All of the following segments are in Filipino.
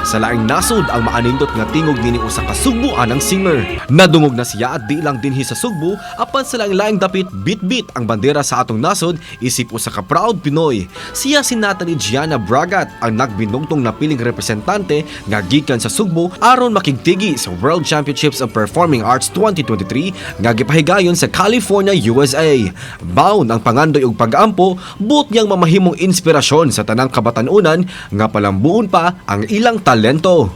Sa laing nasud ang maanindot nga tingog nini usa ka Sugbuanang singer. Nadungog na siya at di lang dinhi sa Sugbo, apan sa laing-laing dapit bitbit ang bandera sa atong nasud, isip usa ka proud Pinoy. Siya si Natalie Jeana Bragat, ang nagbinugtong napiling representante nga gikan sa Sugbo aron makigtigi sa World Championships of Performing Arts 2023 nga gipahigayon sa California, USA. Bound ang pangandoy ug pag-ampo, buot niyang mamahimong inspirasyon sa tanang kabatanunan nga palambuon pa ang ilang talento.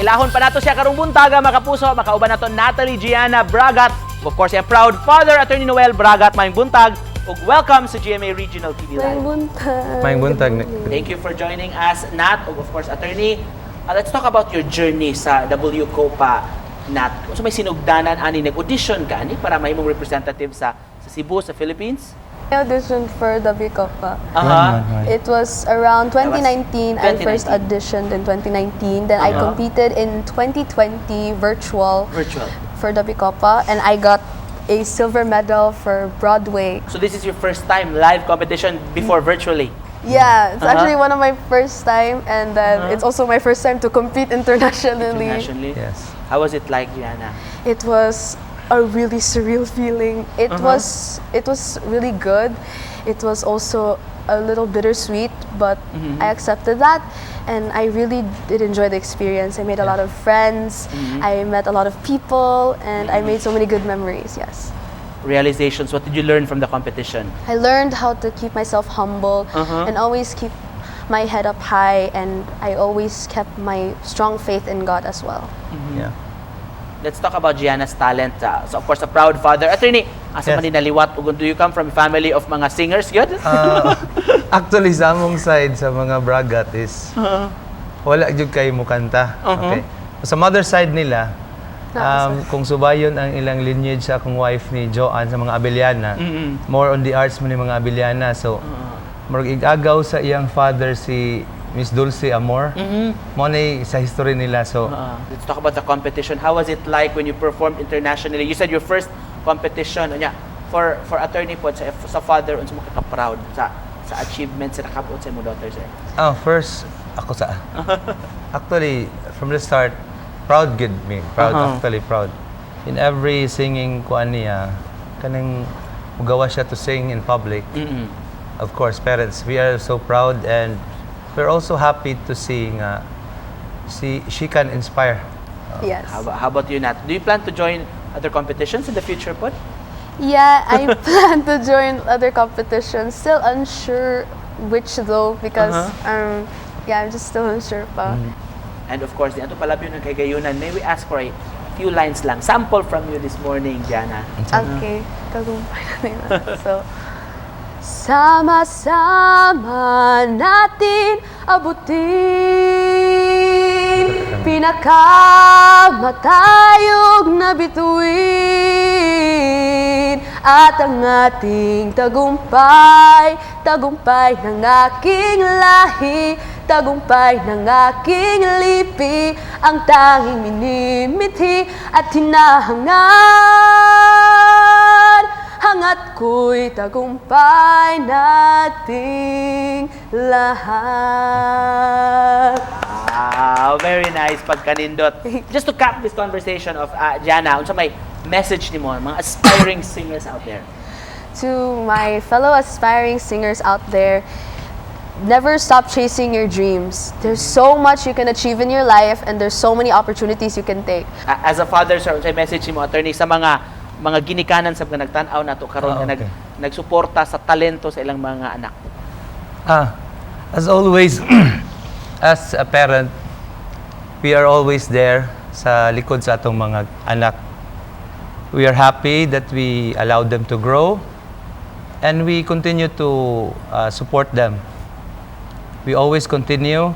Ilahon pa nato siya karong buntaga, makapuso, makauban nato Natalie Jeana Bragat. Of course, yung proud father, Attorney Noel Bragat, maayong buntag. Ug welcome sa GMA Regional TV Live. Maayong buntag. Maayong buntag. Thank you for joining us, Nat. Ug of course, Attorney, let's talk about your journey sa W Copa, Nat. So may sinugdanan, ani, nag-audition ka, ani, para may mong representative sa Cebu, sa Philippines? I auditioned for the Copa. Aha. It was around 2019. I 2019. first auditioned in 2019. Then I Uh-huh. competed in 2020 virtual Virtual. for the Copa, and I got a silver medal for Broadway. So this is your first time live competition before virtually? Yeah, it's Uh-huh. actually one of my first time, and then it's also my first time to compete internationally. Internationally? Yes. How was it like, Jeana? It was a really surreal feeling. It was really good. It was also a little bittersweet, but I accepted that, and I really did enjoy the experience. I made a lot of friends. I met a lot of people, and I made so many good memories. Yes. Realizations, what did you learn from the competition? I learned how to keep myself humble and always keep my head up high, and I always kept my strong faith in God as well. Yeah. Let's talk about Jeana's talent. So of course, a proud father. Attorney, asa man Yes. naliwat, ug do you come from a family of mga singers? Good? Actually, sa among side, sa mga Bragat is, wala jud kay mo kanta. Okay. Sa mother side nila, kung subayon ang ilang lineage sa akong wife ni Joanne sa mga Abellana, more on the arts man ni mga Abellana. So, murag igagaw sa iyang father si Miss Dulce Amor. Mo na sa history nila. So, Let's talk about the competition. How was it like when you performed internationally? You said your first competition. Unya, for attorney po, sa father, unsa mo ka-proud sa achievements sa nakapot sa imong daughter, sir? first, ako sa... Actually, from the start, proud good me. Proud, actually proud. In every singing kuan niya, kanang mugawa siya to sing in public. Of course, parents, we are so proud, and we're also happy to see she can inspire. Yes. How about you, Nat? Do you plan to join other competitions in the future po? Yeah, I plan to join other competitions. Still unsure which though, because I'm just still unsure pa. And of course, di ato palabyo ng kagayunan. May we ask for a few lines lang. Sample from you this morning, Jeana. Okay, tagumpay na nila. So, sama-sama natin abutin pinakamatayog na bituin at ang ating tagumpay, tagumpay ng aking lahi, tagumpay ng aking lipi, ang tanging minimithi at hinahangad, hangat ko'y tagumpay nating lahat. Wow, very nice pagkanindot. Just to cap this conversation of Jeana, unsa may message nimo mga aspiring singers out there? To my fellow aspiring singers out there, never stop chasing your dreams. There's so much you can achieve in your life, and there's so many opportunities you can take. As a father, sir, unsay message nimo, attorney, sa mga ginikanan sa mga nagtan-aw nato karon nga nagsuporta sa talento sa ilang mga anak? As always, as a parent, we are always there sa likod sa atong mga anak. We are happy that we allow them to grow, and we continue to support them. We always continue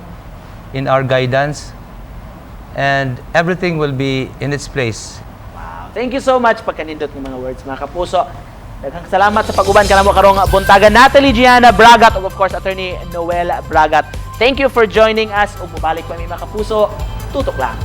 in our guidance, and everything will be in its place. Wow. Thank you so much pagkanindot ng mga words, mga kapuso. Daghang salamat sa pag-uban kanamo karong buntaga, Natalie Jeana Bragat, ug of course Attorney Noel Bragat. Thank you for joining us. Ug mubalik pa mi mga kapuso, tutok lang.